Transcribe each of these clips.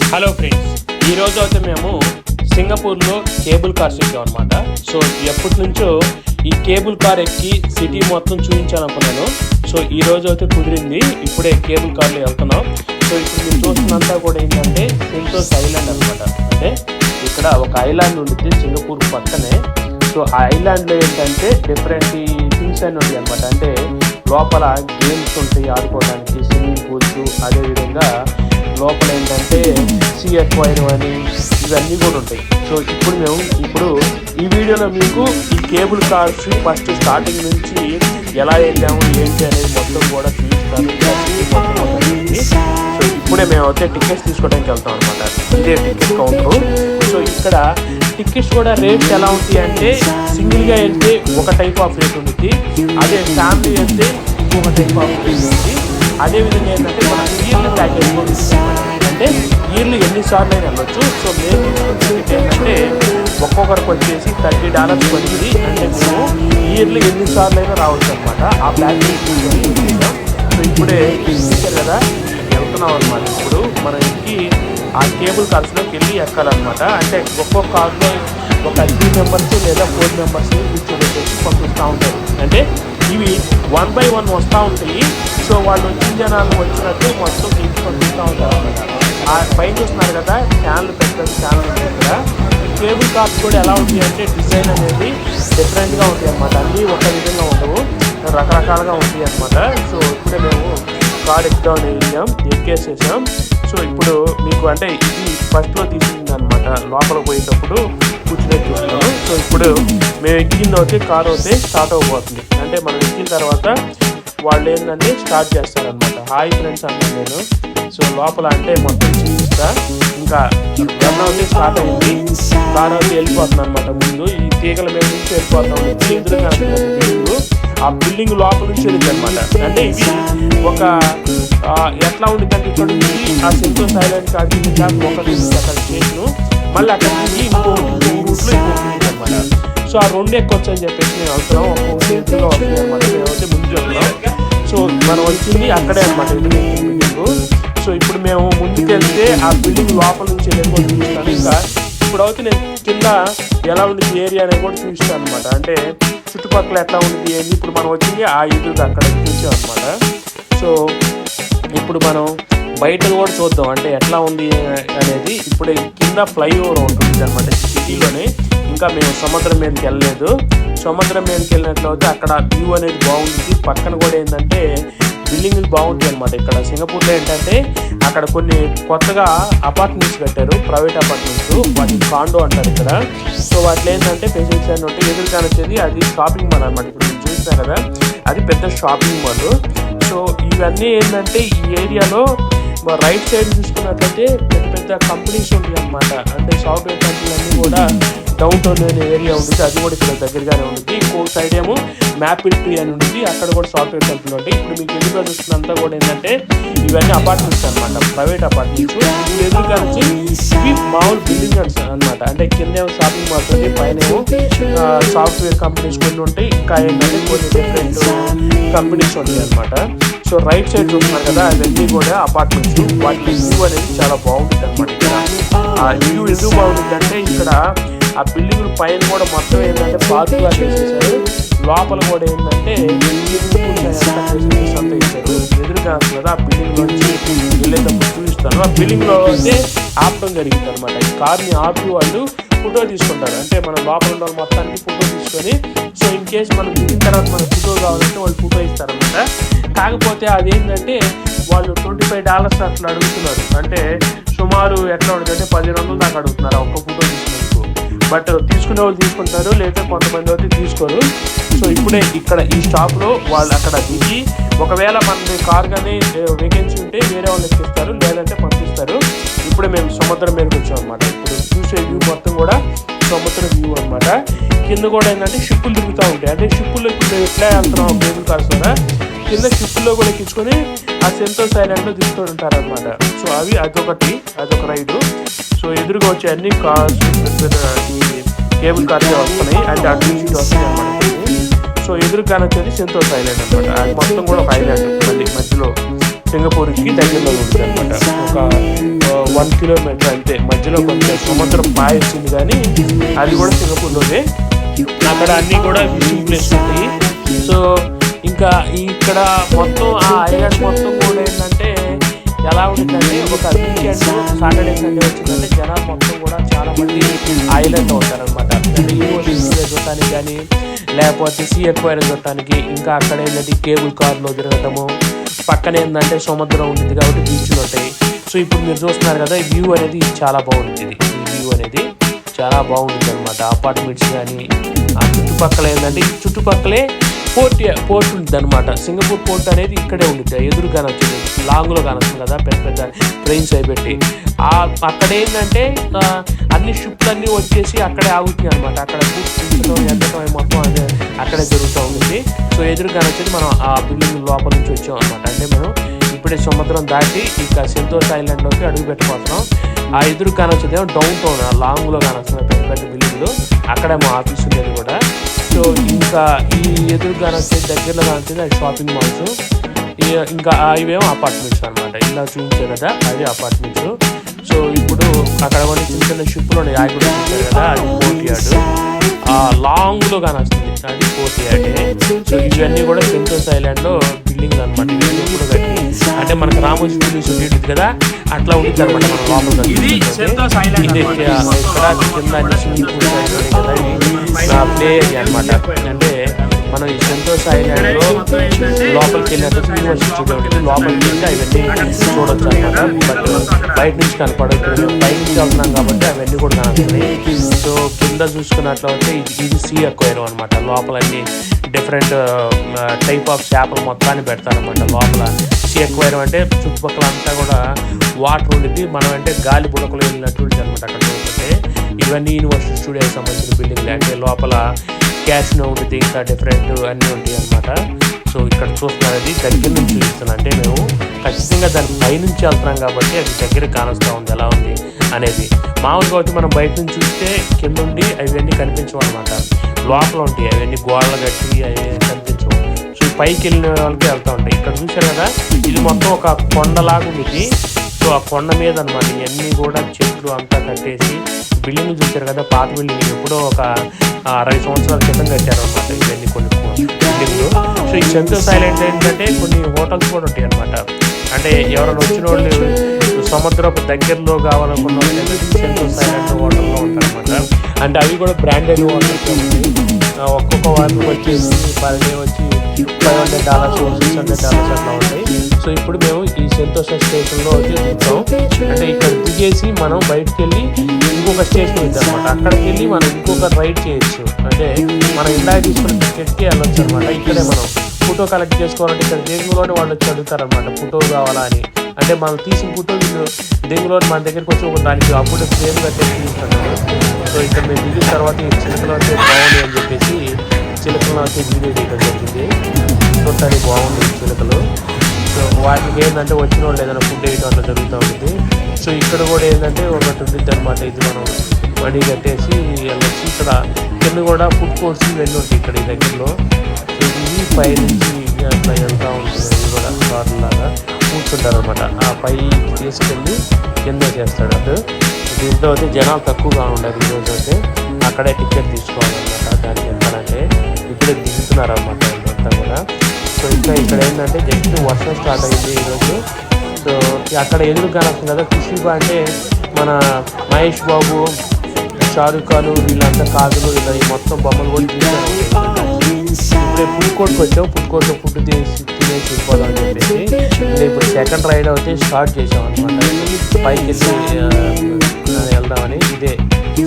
Hello friends, ఈరోజు అయితే మేము సింగపూర్లో కేబుల్ కార్స్ ఎక్కాం అనమాట. సో ఎప్పటి నుంచో ఈ కేబుల్ కార్ ఎక్కి సిటీ మొత్తం చూపించాలనుకున్నాను. సో ఈ రోజు అయితే కుదిరింది. ఇప్పుడే కేబుల్ కార్లో వెళ్తున్నాం. సో ఇప్పుడు మీరు చూస్తున్నంతా కూడా ఏంటంటే సెంటోస్ ఐలాండ్ అనమాట. అంటే ఇక్కడ ఒక ఐలాండ్ ఉంటుంది సింగపూర్ పక్కనే. సో ఆ ఐలాండ్లో ఏంటంటే డిఫరెంట్ థింగ్స్ అన్నీ ఉంటాయి అనమాట. అంటే లోపల గేమ్స్ ఉంటాయి ఆడుకోవడానికి, స్విమ్మింగ్ పూల్స్, అదేవిధంగా లోపల ఏంటంటే సీ అక్వైర్ అని ఇవన్నీ కూడా ఉంటాయి. సో ఇప్పుడు ఈ వీడియోలో మీకు ఈ కేబుల్ కార్స్ ఫస్ట్ స్టార్టింగ్ నుంచి ఎలా వెళ్ళాము ఏంటి అనేది మొత్తం కూడా చూపిస్తాను. సో ఇప్పుడే మేము అయితే టికెట్స్ తీసుకోవడానికి వెళ్తాం అనమాట. ఇదే టికెట్ కౌంటర్. సో ఇక్కడ టికెట్స్ కూడా రేట్స్ ఎలా ఉంటాయి అంటే సింగిల్గా వెళ్తే ఒక టైప్ ఆఫ్ రేట్ ఉంటుంది, అదే ఫ్యామిలీ వెళ్తే ఇంకొక టైప్ ఆఫ్ రేట్ ఉంది. అదేవిధంగా ఏంటంటే మన ఇయర్లీ ప్యాకేజ్ కూడా అంటే ఇయర్లీ ఎన్నిసార్లు అయినా వెళ్ళొచ్చు. సో మేము ఏంటంటే ఒక్కొక్కరికి వచ్చేసి $30 పడింది. అంటే మేము ఇయర్లీ ఎన్నిసార్లు అయినా రావచ్చు అనమాట. ఆ ప్యాకేజ్ సో ఇప్పుడే చూసారు కదా వెళ్తున్నాం అనమాట. ఇప్పుడు మనం ఎక్కి ఆ కేబుల్ కార్స్లోకి వెళ్ళి ఎక్కాలన్నమాట. అంటే ఒక్కొక్క కార్లో ఒక 3 మెంబర్స్ లేదా 4 మెంబర్స్ కూర్చోబెట్టేసి పంపిస్తూ ఉంటారు. అంటే ఇవి 1 by 1 వస్తూ ఉంటాయి. సో వాళ్ళు వచ్చిన జనాలు వచ్చినట్టు మొత్తం తీసి పంపిస్తూ ఉంటారు అనమాట. ఆ పైన చూస్తున్నారు కదా ఫ్యాన్లు, పెద్ద ఫ్యాన్లు ఉంటాయి కదా. ఈ కేబుల్ కార్స్ కూడా ఎలా ఉంటాయి అంటే డిజైన్ అనేది డిఫరెంట్గా ఉంటాయి అనమాట. అన్నీ ఒక విధంగా ఉండవు, రకరకాలుగా ఉంటాయి అనమాట. సో ఇప్పుడే మేము కార్ ఎక్కేసేసాం. సో ఇప్పుడు మీకు అంటే ఇది ఫస్ట్లో తీసింది అనమాట. లోపల పోయేటప్పుడు కూర్చునే చూస్తున్నాము. సో ఇప్పుడు మేము ఎక్కింది అయితే కార్ అయితే స్టార్ట్ అవ్వబోతుంది. అంటే మనం ఎక్కిన తర్వాత వాళ్ళు ఏంటంటే స్టార్ట్ చేస్తారనమాట. హాయ్ ఫ్రెండ్స్ అన్నాను నేను. సో లోపల అంటే మొత్తం చూపిస్తా. ఇంకా గన్ అయితే స్టార్ట్ అయింది. కార్ అయితే వెళ్ళిపోతుంది అనమాట. ముందు ఈ తీగల మీద నుంచి వెళ్ళిపోతాం. ఎదురుగా బిల్డింగ్, ఆ బిల్డింగ్ లోపల నుంచి వెళ్ళింది అనమాట. అంటే ఇది ఒక ఎట్లా ఉంటుందంటే ఇక్కడ నుంచి ఆ సెంటోస్ ఐలాండ్ కాడికి ఒక అక్కడ స్టేషను, మళ్ళీ అక్కడ నుంచి ఇంకో రూట్లో ఇంకొకటి అనమాట. సో ఆ రెండు ఎక్కొచ్చు అని చెప్పేసి మేము వెళ్తున్నాం. ఒక్కొక్క సేఫ్టీగా వస్తుంది అనమాట. మేమైతే ముందు చెప్తున్నాం. సో మనం వచ్చింది అక్కడే అనమాట బిల్డింగ్. సో ఇప్పుడు మేము ముందుకెళ్తే ఆ బిల్డింగ్ లోపల నుంచి వెళ్ళి చూపిస్తాను. ఇంకా ఇప్పుడైతే నేను కింద ఎలా ఉంటుంది ఏరియా అనేది కూడా చూపిస్తాను అనమాట. అంటే చుట్టుపక్కల ఎట్లా ఉంటుంది ఏంటి. ఇప్పుడు మనం వచ్చింది ఆ ఎదురుగా అక్కడ చూసాం అనమాట. సో ఇప్పుడు మనం బయట కూడా చూద్దాం అంటే ఎట్లా ఉంది అనేది. ఇప్పుడు కింద ఫ్లైఓవర్ ఉంటుంది అనమాట సిటీలోనే. ఇంకా మేము సముద్రం మీదకి వెళ్ళలేదు. సముద్రం మీదకి వెళ్ళినట్లయితే అక్కడ వ్యూ అనేది బాగుంటుంది. పక్కన కూడా ఏంటంటే బిల్డింగ్లు బాగుంటాయి అనమాట. ఇక్కడ సింగపూర్లో ఏంటంటే అక్కడ కొన్ని కొత్తగా అపార్ట్మెంట్స్ కట్టారు, ప్రైవేట్ అపార్ట్మెంట్స్. వాటిని కాండో అంటారు ఇక్కడ. సో వాటిలో ఏంటంటే ఫెసిలిటీస్ అని ఉంటే ఎదురుగా వచ్చేది అది షాపింగ్ మాల్ అనమాట. ఇప్పుడు మీరు చూస్తాం కదా అది పెద్ద షాపింగ్ మాల్. సో ఇవన్నీ ఏంటంటే ఈ ఏరియాలో రైట్ సైడ్ చూసుకున్నట్లయితే పెద్ద పెద్ద కంపెనీస్ ఉంటాయి అనమాట. అంటే సాఫ్ట్వేర్ కంపెనీలు అన్నీ కూడా డౌన్ టౌన్ అనే ఏరియా ఉంటుంది. అది కూడా ఇక్కడ దగ్గరగానే ఉంటుంది. ఇంకో సైడ్ ఏమో మ్యాపిల్ ట్రీ అని ఉంటుంది. అక్కడ కూడా సాఫ్ట్వేర్ కంపెనీలు ఉంటాయి. ఇప్పుడు మీకు ఎదురుగా చూస్తున్నంతా కూడా ఏంటంటే ఇవన్నీ అపార్ట్మెంట్స్ అనమాట, ప్రైవేట్ అపార్ట్మెంట్స్. ఎదురుగా నుంచి ఇవి మామూలు బిల్డింగ్ అనమాట. అంటే కింద ఏమో షాపింగ్ మాల్స్ ఉంటాయి, పైన ఏమో సాఫ్ట్వేర్ కంపెనీస్ కొన్ని ఉంటాయి. ఇంకా ఏంటంటే కొన్ని డిఫరెంట్ కంపెనీస్ ఉంటాయి అనమాట. సో రైట్ సైడ్ చూస్తున్నారు కదా అవన్నీ కూడా అపార్ట్మెంట్స్. వాటి వ్యూ అనేది చాలా బాగుంటుంది అనమాట. ఇక్కడ ఆ వ్యూ ఎందుకు బాగుంటుంది అంటే ఇక్కడ ఆ బిల్డింగ్ పైన కూడా మొత్తం ఏంటంటే పార్కులా చేసేసారు. లోపల కూడా ఏంటంటే అంతా ఇచ్చారు. ఎదురుగా కదా ఆ బిల్డింగ్ నుంచి వెళ్ళేటప్పుడు చూపిస్తాను. ఆ బిల్డింగ్ లో అయితే ఆపడం జరిగింది అనమాట. ఈ కార్ని ఆపి వాళ్ళు ఫోటో తీసుకుంటారు. అంటే మనం లోపల ఉన్న మొత్తానికి ఫోటో తీసుకొని, సో ఇన్ కేసు మనం దిగిన తర్వాత మనకు ఫోటో కావాలంటే వాళ్ళు ఫోటో ఇస్తారనమాట. కాకపోతే అదేంటంటే వాళ్ళు $25 అట్లా అడుగుతున్నారు. అంటే సుమారు ఎట్లా ఉంటుంది అంటే $1500 దాకా అడుగుతున్నారు ఒక్క ఫోటో తీసుకున్నందుకు. బట్ తీసుకునే వాళ్ళు తీసుకుంటారు, లేదా కొంతమంది అయితే తీసుకోరు. సో ఇప్పుడే ఇక్కడ ఈ స్టాప్లో వాళ్ళు అక్కడ దిగి ఒకవేళ మన కార్ కానీ వేకెన్సీ ఉంటే వేరే వాళ్ళు ఎక్కిస్తారు, లేదంటే పంపిస్తారు. ఇప్పుడే మేము సముద్రం మీదకి వచ్చాం అనమాట. ఇప్పుడు చూసే వ్యూ మొత్తం కూడా సముద్ర వ్యూ అనమాట. కింద కూడా ఏంటంటే షిప్పులు తిరుగుతూ ఉంటాయి. అంటే షిప్పుల్లో ఇప్పుడు మేము ఎట్లా వెళ్తున్నాం కేబుల్ కార్స్ ద్వారా కింద షిప్పుల్లో కూడా ఎక్కించుకొని ఆ సెంటోస్ ఐలాండ్లో తిరుగుతూ ఉంటారనమాట. సో అదొక రైడు. సో ఎదురుగా వచ్చే అన్ని కార్స్ కేబుల్ కార్స్ వస్తున్నాయి. అంటే అటు నుంచి వస్తాయి అనమాట. సో ఎదురుగానే వచ్చేది సెంటోస్ ఐలాండ్ అనమాట. అది మొత్తం కూడా ఒక ఐలాండ్ మళ్ళీ మధ్యలో సింగపూర్కి దగ్గరలో ఉంటుంది అనమాట. ఒక 1 కిలోమీటర్ అంతే. మధ్యలో కొంచెం సముద్రం పాయొచ్చింది కానీ అది కూడా సింగపూర్లోనే. అక్కడ అన్నీ కూడా విజిటింగ్ ప్లేస్ ఉంటాయి. సో ఇంకా ఇక్కడ మొత్తం ఆ ఐలాండ్ మొత్తం కూడా ఏంటంటే ఎలా ఉంటుందంటే ఒక వీకెండ్ సాటర్డే సండే వచ్చిందంటే జనాలు మొత్తం కూడా చాలా మంది ఐలాండ్లో ఉంటారనమాట. అంటే యూనివర్సిటీ చూడటానికి కానీ లేకపోతే సీ ఎక్వైర్ చూడటానికి, ఇంకా అక్కడ ఏంటంటే కేబుల్ కార్లో తిరగటము, పక్కన ఏంటంటే సముద్రం ఉంటుంది కాబట్టి బీచ్లు ఉంటాయి. సో ఇప్పుడు మీరు చూస్తున్నారు కదా, ఈ వ్యూ అనేది చాలా బాగుంటుంది. ఈ వ్యూ అనేది చాలా బాగుంటుంది అనమాట. అపార్ట్మెంట్స్ కానీ ఆ చుట్టుపక్కల ఏంటంటే ఈ చుట్టుపక్కలే పోర్ట్ ఉంటుంది అనమాట. సింగపూర్ పోర్ట్ అనేది ఇక్కడే ఉంటుంది, ఎదురు కానొచ్చింది, లాంగ్లో కానొస్తుంది కదా పెద్ద పెద్ద ట్రైన్స్ అవి పెట్టి. అక్కడ ఏంటంటే అన్ని షిప్లు అన్నీ వచ్చేసి అక్కడే ఆగుతుంది అనమాట. అక్కడ ఎంతటం మొత్తం అదే అక్కడే జరుగుతూ ఉంటుంది. సో ఎదురు కానొచ్చేది మనం ఆ బిల్డింగ్ లోపల నుంచి వచ్చాం అనమాట. అంటే మనం ఇప్పుడే సముద్రం దాటి ఇక సెంతోస్ ఐలాండ్లోకి అడుగు పెట్టిపోతున్నాం. ఆ ఎదురు కానొచ్చేదేమో డౌన్ టౌన్, ఆ లాంగ్లో కానొస్తుంది పెద్ద పెద్ద బిల్డింగ్లు, అక్కడే మా ఆఫీస్ ఉండేది కూడా. సో ఇంకా ఈ ఎదురు కానొచ్చేది దగ్గరలో కానొచ్చేది అది షాపింగ్ మాల్స్, ఇంకా ఇవేమో అపార్ట్మెంట్స్ అనమాట. ఇలా చూపించారు కదా అది అపార్ట్మెంట్స్. సో ఇప్పుడు అక్కడ కొన్ని చిన్న చిన్న షిప్లు ఉన్నాయి, అవి కూడా చూపించారు కదా అది పోర్ట్ యార్డ్. లాంగ్లో కానొస్తుంది అది పోర్ట్ యార్డే. సో ఇవన్నీ కూడా సెంతోస్ ఐలాండ్లో బిల్డింగ్ అనమాట. ఇవన్నీ కూడా కట్టి అంటే మనకు రామోజీ ఫిలిం ఉంటుంది కదా అట్లా ఉంటుంది అనమాట. మన లోపల ఇక్కడ కింద అన్ని స్విమ్మింగ్ పూల్స్ అయిపోయి కదా ఇవి ప్లే ఏరియా అనమాట. అంటే మనం ఈ సెంతోస్ ఐలాండ్లో లోపలికి వెళ్ళినట్టు యూనివర్సిటీ ఉంటుంది, లోపలికి వెళ్తే అవన్నీ చూడొచ్చు అనమాట. బట్ బయట నుంచి కనపడదు, బయట నుంచి వెళ్తున్నాం కాబట్టి అవన్నీ కూడా కనపడుతున్నాయి. సో కింద చూసుకున్నట్లయితే ఇది సీ ఎక్వైర్ అనమాట. లోపల అన్ని డిఫరెంట్ టైప్ ఆఫ్ చేపలు మొత్తాన్ని పెడతారనమాట లోపల. సీ ఎక్వైర్ అంటే చుట్టుపక్కల అంతా కూడా వాటర్ ఉండిద్ది, మనం అంటే గాలి బుడకలు వెళ్ళినట్టు ఉంటుంది అనమాట. అక్కడ చూస్తుంటే ఇవన్నీ యూనివర్సిటీ స్టూడియోకి సంబంధించిన బిల్డింగ్లు. అంటే లోపల క్యాష్నో ఉంటుంది, ఇంకా డిఫరెంట్ అన్నీ ఉంటాయి అనమాట. సో ఇక్కడ చూస్తున్నారు అది దగ్గర నుంచి చూపిస్తున్నాను. అంటే మేము ఖచ్చితంగా దాని పైనుంచి వెళ్తున్నాం కాబట్టి అది దగ్గర కానొస్తూ ఉంది ఎలా ఉంది అనేది. మామూలుగా వచ్చి మనం బయట నుంచి చూస్తే కింద ఉండి అవన్నీ కనిపించవు అనమాట, లోపల ఉంటాయి అవన్నీ గోడలు కట్టి అవి కనిపించవు. సో పైకి వెళ్ళిన వాళ్ళకి వెళ్తూ ఉంటాయి. ఇక్కడ చూసారు కదా ఇది మొత్తం ఒక కొండలాగా ఉంది. సో ఆ కొండ మీద అనమాట ఇవన్నీ కూడా చెట్లు అంతా కట్టేసి బిల్డింగ్లు చూసారు కదా, పాత బిల్డింగ్ ఎప్పుడో ఒక 60 సంవత్సరాల క్రితం కట్టారు అనమాట ఇవన్నీ కొన్ని బిల్డింగ్లు. సో ఈ సెంతోస్ ఐలాండ్ ఏంటంటే కొన్ని హోటల్స్ కూడా ఉంటాయి అనమాట. అంటే ఎవరైనా వచ్చిన వాళ్ళు సముద్రపు దగ్గరలో కావాలనుకున్న వాళ్ళు ఏంటంటే సెంతోస్ ఐలాండ్ హోటల్లో ఉంటారనమాట. అంటే అవి కూడా బ్రాండెడ్ హోటల్స్ ఉంటాయి. ఒక్కొక్క వారికి వచ్చేసి పర్ డే వచ్చి $500 $600 అట్లా ఉంటాయి. సో ఇప్పుడు మేము ఈ సెంతోసా స్టేషన్లో వచ్చి దిగుతాం. అంటే ఇక్కడ దిగేసి మనం బయటకు వెళ్ళి ఇంకొక స్టేషన్ ఉంది అనమాట. అక్కడికి వెళ్ళి మనం ఇంకొక రైడ్ చేయొచ్చు. అంటే మనం ఇందాక తీసుకున్న టికెట్కి వెళ్ళొచ్చు అనమాట. ఇక్కడే మనం ఫోటో కలెక్ట్ చేసుకోవాలంటే ఇక్కడ దేంగులోనే వాళ్ళు వచ్చి అడుగుతారనమాట ఫోటో కావాలా అని. అంటే మనం తీసిన ఫోటో దేంగులో మన దగ్గరికి వచ్చి ఒక దానికి అప్పుడు ఫ్రేమ్ కట్టేసి తీసుకుంటారు. సో ఇక్కడ మేము దిగిన తర్వాత ఈ చిలకలు అయితే బాగుంది అని చెప్పేసి చిలకలు అయితే వీడియో చేయడం జరిగింది. చూడటానికి బాగుంది చిలకలు. సో వాటికి ఏంటంటే వచ్చిన వాళ్ళు ఏదైనా ఫుడ్ వేయడం అట్లా జరుగుతూ ఉంటుంది. సో ఇక్కడ కూడా ఏంటంటే ఒకటి ఉంటుంది అనమాట. ఇది మనం వడి కట్టేసి వెళ్ళొచ్చి ఇక్కడ కింద కూడా ఫుడ్ కోర్ట్స్ ఇవన్నీ ఉంటాయి ఇక్కడ ఈ దగ్గరలో. సో ఇది పై నుంచి అట్లా వెళ్తూ ఉంటుంది. ఇది కూడా కార్లాగా కూర్చుంటారు అనమాట. ఆ పై తీసుకెళ్ళి కింద చేస్తాడు అటు. దీంట్లో అయితే జనాలు తక్కువగా ఉండరు ఈరోజు అయితే. అక్కడే టికెట్ తీసుకోవాలన్నమాట. దానికి ఎంతంటే ఇప్పుడే దిగుతున్నారు అనమాట ఇదంతా కూడా. సో ఇంకా ఇక్కడ ఏంటంటే జస్ట్ వర్షం స్టార్ట్ అయింది ఈరోజు. సో అక్కడ ఎదురు కానొస్తుంది కదా ఖుషీబా, అంటే మన మహేష్ బాబు, షారుఖ్ ఖాన్ వీళ్ళంతా కాదులు ఇలా ఈ మొత్తం బొమ్మలు కూడా తీసారు. ఇప్పుడే ఫుడ్ కోర్ట్కి వచ్చాము. ఫుడ్ కోర్ట్లో ఫుడ్ తినేసి వెళ్ళిపోదాం అని చెప్పేసి ఇప్పుడు సెకండ్ రైడ్ అయితే స్టార్ట్ చేసాం అనమాట. పైకి వెళ్ళి వెళ్దామని. ఇదే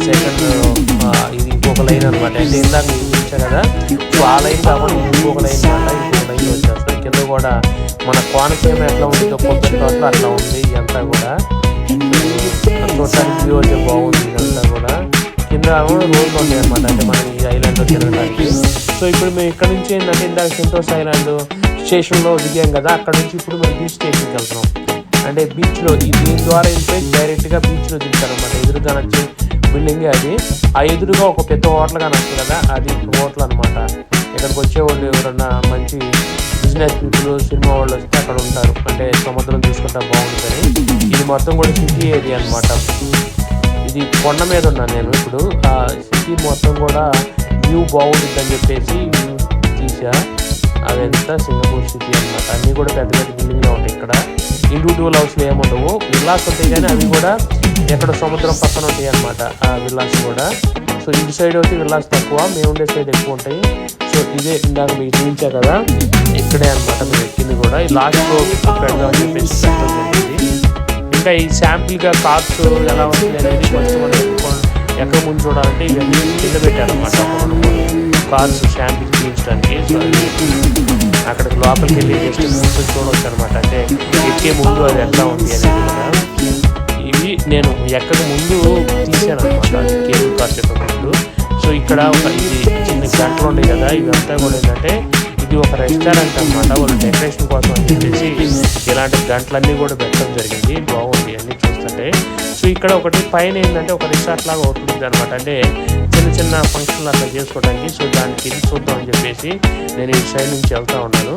సెకండ్, ఇది ఇంకొక లైన్ అనమాట. అంటే ఇందాక మీకు చూసాను కదా, సో ఆ లైన్ కాకుండా ఇంకొక లైన్ అనమాట. ఇంకొక లైన్ వచ్చేస్తాం. కింద కూడా మన కోనసీమ ఎట్లా ఉంటుందో కొబ్బరి తోటలో అట్లా ఉంది ఇదంతా కూడా. చూడటానికి వ్యూ అయితే బాగుంది ఇదంతా కూడా. కింద రోడ్లు ఉంటాయి అనమాట. అంటే మనం ఈ ఐలాండ్లో తిరగడానికి. సో ఇప్పుడు మేము ఇక్కడ నుంచి ఏంటంటే ఇందాక సెంతోస్ ఐలాండ్ స్టేషన్లో దిగాం కదా, అక్కడ నుంచి ఇప్పుడు మేము బీచ్ స్టేషన్కి వెళ్తున్నాం. అంటే బీచ్లో దీని ద్వారా వెళ్ళిపోయి డైరెక్ట్గా బీచ్లో దిగుతారనమాట. ఎదురుగా నచ్చి బిల్డింగే అది. ఆ ఎదురుగా ఒక పెద్ద హోటల్ కానీ వస్తుంది కదా, అది హోటల్ అనమాట. ఇక్కడికి వచ్చేవాళ్ళు ఎవరన్నా మంచి బిజినెస్ పీపుల్ సినిమా వాళ్ళు వస్తే అక్కడ ఉంటారు, అంటే సముద్రం చూసుకుంటా బాగుంటుందని. ఇది మొత్తం కూడా సిటీ ఏరియా అనమాట. ఇది కొండ మీద ఉన్నాను నేను ఇప్పుడు. ఆ సిటీ మొత్తం కూడా వ్యూ బాగుంటుందని చెప్పేసి వ్యూ తీసా. అదంతా సింగపూర్ సిటీ అనమాట. అన్నీ కూడా పెద్ద పెద్ద బిల్డింగ్లో ఉంటాయి. ఇక్కడ ఇండివిజువల్ హౌస్లు ఏముండవు, విల్లాస్ ఉంటాయి, కానీ అవి కూడా ఎక్కడ సముద్రం పక్కన ఉంటాయి అనమాట ఆ విల్లాస్ కూడా. సో ఇటు సైడ్ వచ్చి విల్లాస్ తక్కువ, మేము ఉండే సైడ్ ఎక్కువ ఉంటాయి. సో ఇదే ఇందాక మీకు చూపించా కదా, ఇక్కడే అనమాట మేము ఎక్కింది కూడా. ఈ లాస్ట్లో పెడదామని చెప్పేసి జరిగింది. ఇంకా ఈ శాంపిల్గా కార్స్ ఎలా వస్తుంది అనేది కొంచెం మనం ఎక్కడ ముందు చూడాలంటే ఇవన్నీ కింద పెట్టారనమాట. కార్స్ శాంపిల్ చూపించడానికి. సో అక్కడికి లోపలికి వెళ్ళి జస్ట్ ముందు చూడవచ్చు అనమాట, అంటే ఎక్కే ముందు అది ఎట్లా ఉంది అనేది కూడా. ఇవి నేను ఎక్కక ముందు తీసాను అనమాట, కేబుల్ కార్స్ ఎక్క ముందు. సో ఇక్కడ ఒక ఇది చిన్న గంటలు ఉంటాయి కదా, ఇవంతా కూడా ఏంటంటే ఇది ఒక రెస్టారెంట్ అనమాట. వాళ్ళు డెకరేషన్ కోసం అని చెప్పేసి ఇలాంటి గంటలన్నీ కూడా పెట్టడం జరిగింది. బాగుంది అన్నీ చూస్తుంటే. సో ఇక్కడ ఒకటి పైన ఏంటంటే ఒక రిసార్ట్ లాగా అవుతుంది అనమాట, అంటే చిన్న చిన్న ఫంక్షన్లు అట్లా చేసుకోవడానికి. సో దానికి ఇది చూద్దాం అని చెప్పేసి నేను ఈ సైడ్ నుంచి వెళ్తూ ఉన్నాను.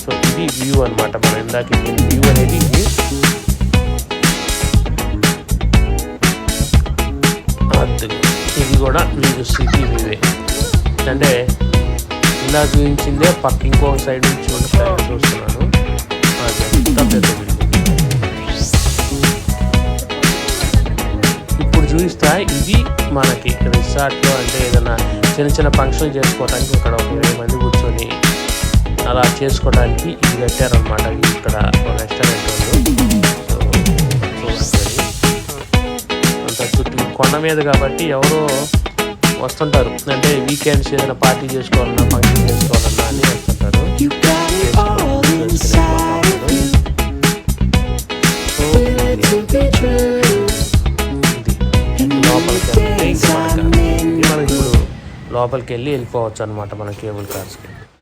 సో ఇది వ్యూ అనమాట. మనం ఇందాక వ్యూ అనేది ఇది. ఇది కూడా మీకు సిటీ వ్యూవే, అంటే ఇలా చూపించిందే పక్క ఇంకో సైడ్ నుంచి చూస్తున్నాను. అది పెద్ద బిల్డింగ్. ఇప్పుడు చూపిస్తా, ఇది మనకి రిసార్ట్లో అంటే ఏదైనా చిన్న చిన్న ఫంక్షన్లు చేసుకోవడానికి ఇక్కడ ఒక 20 మంది కూర్చొని అలా చేసుకోవడానికి ఇది కట్టారనమాట. ఇక్కడ రెస్టారెంట్ ఉంది. అంత చుట్టూ కొండ మీద కాబట్టి ఎవరో వస్తుంటారు, అంటే వీకెండ్స్ ఏదైనా పార్టీ చేసుకోవాలన్నా ఫంక్షన్ చేసుకోవాలన్నా అని వస్తుంటారు. లోపలికి వెళ్తే మనకి ఇప్పుడు లోపలికి వెళ్ళి వెళ్ళిపోవచ్చు అనమాట మన కేబుల్ కార్స్కి.